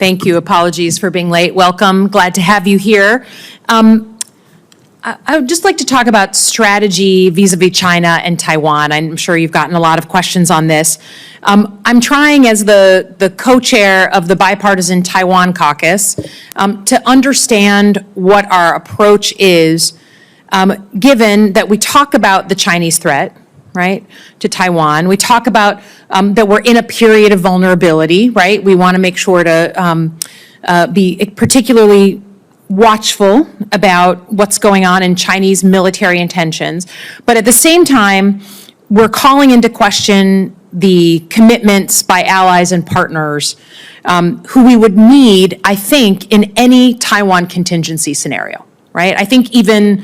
Thank you. Apologies for being late. Welcome. Glad to have you here. I would just like to talk about strategy vis-a-vis China and Taiwan. I'm sure you've gotten a lot of questions on this. I'm trying, as the co-chair of the Bipartisan Taiwan Caucus, to understand what our approach is, given that we talk about the Chinese threat, right, to Taiwan. We talk about that we're in a period of vulnerability, right? We want to make sure to be particularly watchful about what's going on in Chinese military intentions. But at the same time, we're calling into question the commitments by allies and partners who we would need, I think, in any Taiwan contingency scenario, right? I think even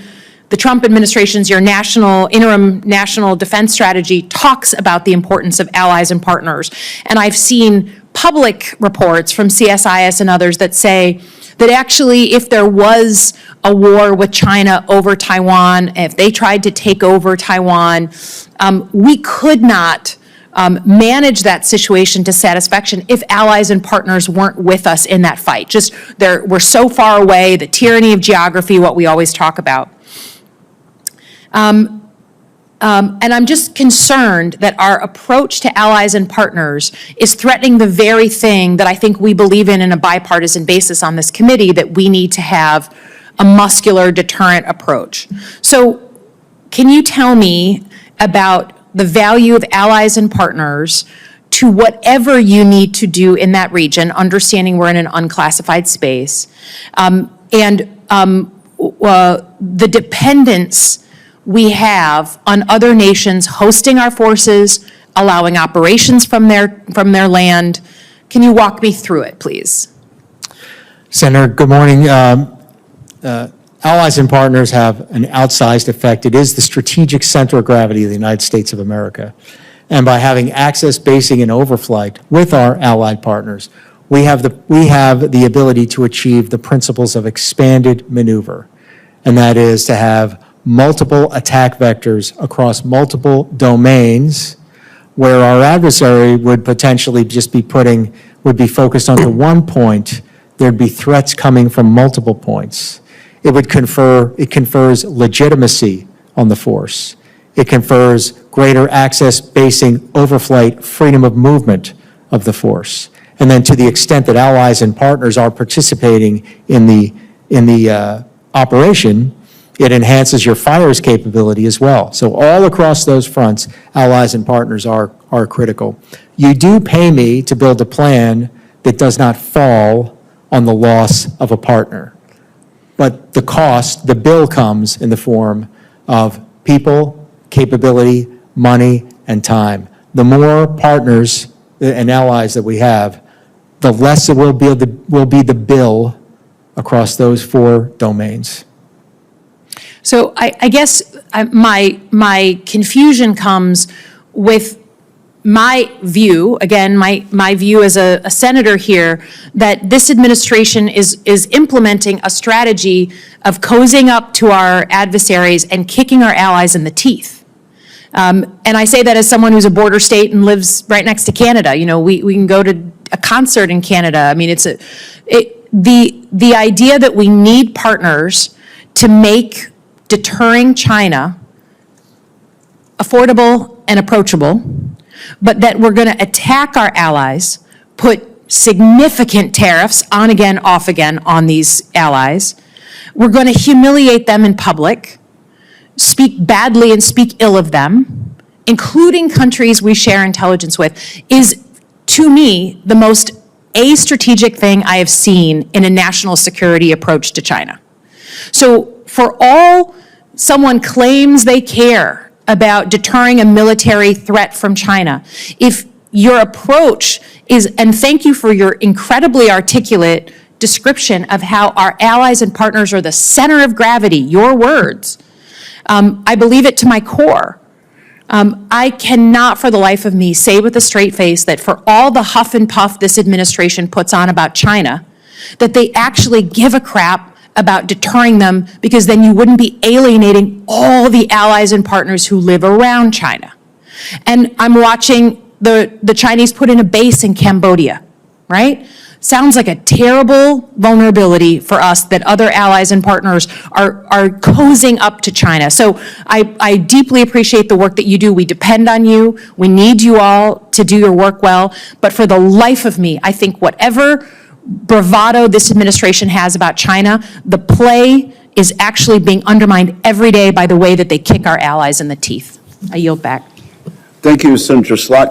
the Trump administration's interim national defense strategy talks about the importance of allies and partners. And I've seen public reports from CSIS and others that say that actually if there was a war with China over Taiwan, if they tried to take over Taiwan, we could not manage that situation to satisfaction if allies and partners weren't with us in that fight. We're so far away, the tyranny of geography, what we always talk about. And I'm just concerned that our approach to allies and partners is threatening the very thing that I think we believe in a bipartisan basis on this committee, that we need to have a muscular deterrent approach. So can you tell me about the value of allies and partners to whatever you need to do in that region, understanding we're in an unclassified space, and the dependence we have on other nations hosting our forces, allowing operations from their land. Can you walk me through it, please? Senator, good morning. Allies and partners have an outsized effect. It is the strategic center of gravity of the United States of America. And by having access, basing, and overflight with our allied partners, we have the ability to achieve the principles of expanded maneuver. And that is to have multiple attack vectors across multiple domains, where our adversary would potentially just be focused onto one point. There'd be threats coming from multiple points. It confers legitimacy on the force. It confers greater access, basing, overflight, freedom of movement of the force. And then to the extent that allies and partners are participating in the operation, it enhances your fire's capability as well. So all across those fronts, allies and partners are critical. You do pay me to build a plan that does not fall on the loss of a partner. But the bill comes in the form of people, capability, money, and time. The more partners and allies that we have, the less it will be the bill across those four domains. So I guess my confusion comes with my view, again, my view as a senator here, that this administration is implementing a strategy of cozying up to our adversaries and kicking our allies in the teeth. And I say that as someone who's a border state and lives right next to Canada. You know, we can go to a concert in Canada. I mean, the idea that we need partners to make deterring China affordable and approachable, but that we're going to attack our allies, put significant tariffs on again, off again on these allies. We're going to humiliate them in public, speak badly and speak ill of them, including countries we share intelligence with, is, to me, the most astrategic thing I have seen in a national security approach to China. So for all someone claims they care about deterring a military threat from China, if your approach is, and thank you for your incredibly articulate description of how our allies and partners are the center of gravity, your words, I believe it to my core. I cannot for the life of me say with a straight face that for all the huff and puff this administration puts on about China, that they actually give a crap about deterring them, because then you wouldn't be alienating all the allies and partners who live around China. And I'm watching the Chinese put in a base in Cambodia, right? sounds like a terrible vulnerability for us that other allies and partners are cozying up to China. So I deeply appreciate the work that you do. We depend on you. We need you all to do your work well. But for the life of me, I think whatever bravado this administration has about China, the play is actually being undermined every day by the way that they kick our allies in the teeth. I yield back. Thank you, Senator Slotkin.